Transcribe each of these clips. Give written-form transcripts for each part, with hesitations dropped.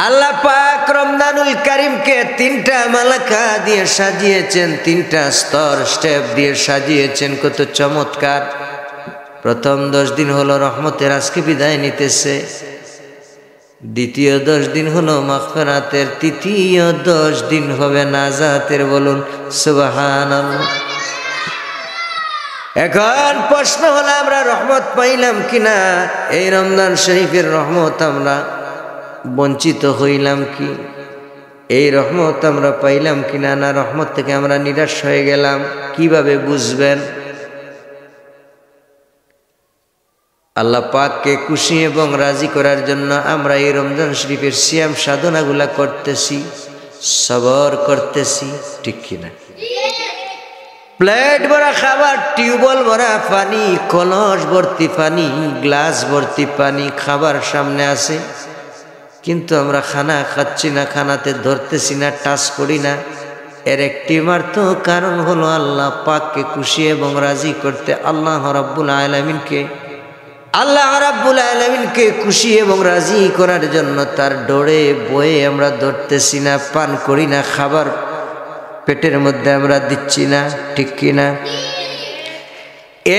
আল্লাহ পাক রমজানুল কারীমকে তিনটা মালাকা দিয়ে সাজিয়েছেন, তিনটা স্তর স্টেপ দিয়ে সাজিয়েছেন, কত চমৎকার। প্রথম 10 দিন হলো রহমতের, আজকে বিদায় নিতেছে। দ্বিতীয় 10 দিন হলো মাগফিরাতের, তৃতীয় 10 দিন হবে নাজাতের। বলুন সুবহানাল্লাহ। এখন প্রশ্ন হলো আমরা রহমত পাইলাম কিনা? এই রমজান শরীফের রহমত আমরা বঞ্চিত হইলাম কি? এই রহমত আমরা পাইলাম কিনা, না রহমত থেকে আমরা নিরাশ হয়ে গেলাম? কিভাবে বুঝবেন? আল্লাহ পাককে খুশি এবং রাজি করার জন্য আমরা এই রমজান শরীফের সিয়াম সাধনাগুলা করতেছি, সবর করতেছি, ঠিক কিনা? প্লেট ভরা খাবার, টিউবওয়েল ভরা পানি, কলস ভর্তি পানি, গ্লাস ভর্তি পানি, খাবার সামনে আছে, কিন্তু আমরা খানা খাচ্ছি না, খানাতে ধরতেছি না, টাচ করি না। এর একটি মাত্র কারণ হলো আল্লাহ পাককে খুশি এবং রাজি করতে, আল্লাহ রাব্বুল আলামিনকে খুশি এবং রাজি করার জন্য তার ডোরে বয়ে আমরা ধরতেছি না, পান করি না, খাবার পেটের মধ্যে আমরা দিচ্ছি না, ঠিক কিনা?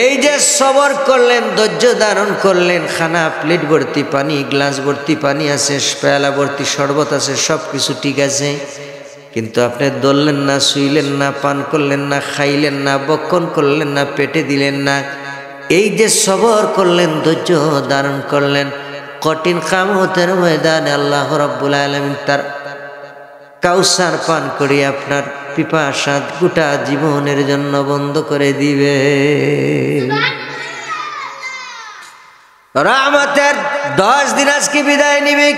এই যে সবর করলেন, ধৈর্য ধারণ করলেন, খানা প্লেট ভর্তি পানি, গ্লাস ভর্তি পানি আছে, পেয়ালা ভর্তি শরবত আছে, সব কিছু ঠিক আছে, কিন্তু আপনি ধরলেন না, শুইলেন না, পান করলেন না, খাইলেন না, বক্ষণ করলেন না, পেটে দিলেন না। এই যে সবর করলেন, ধৈর্য ধারণ করলেন, কঠিন কিয়ামতের ময়দানে আল্লাহ রাব্বুল আলামিন তার কাউসার পান করি আপনার পিপাসা গোটা জীবনের জন্য বন্ধ করে দিবে। রহমতের 10 দিন আজকে বিদায় নিবে।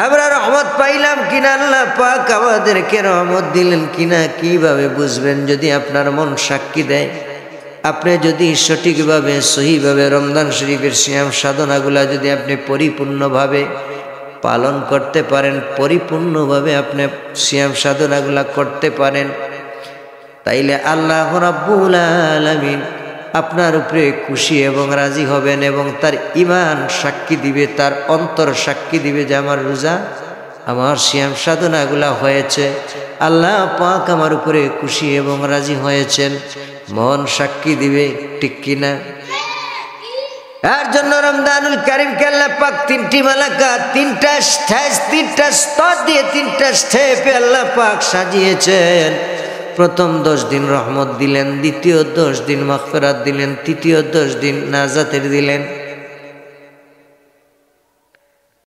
আমরা রহমত পাইলাম কিনা, আল্লাহ পাক আমাদেরকে রহমত দিলেন কিনা কিভাবে বুঝবেন? যদি আপনার মন সাক্ষী দেয়, আপনি যদি সঠিকভাবে সহিভাবে রমজান শরীফের সিয়াম সাধনাগুলা যদি আপনি পরিপূর্ণভাবে পালন করতে পারেন, পরিপূর্ণভাবে আপনি সিয়াম সাধনাগুলা করতে পারেন, তাইলে আল্লাহ রাব্বুল আলামিন আপনার উপরে খুশি এবং রাজি হবেন এবং তার ঈমান সাক্ষী দিবে, তার অন্তর সাক্ষী দিবে যে আমার রোজা, আমার সিয়াম সাধনাগুলা হয়েছে, আল্লাহ পাক আমার উপরে খুশি এবং রাজি হয়েছেন, মন সাক্ষী দিবে, ঠিক কিনা? এর জন্য রমজানুল কারীমকে আল্লাহ পাক তিনটি মালাকা, তিনটা স্টেজ, তিনটা স্তর দিয়ে, তিনটা স্টেপে আল্লাহ পাক সাজিয়েছেন। প্রথম 10 দিন রহমত দিলেন, দ্বিতীয় 10 দিন মাগফিরাত দিলেন, তৃতীয় 10 দিন নাজাতের দিলেন।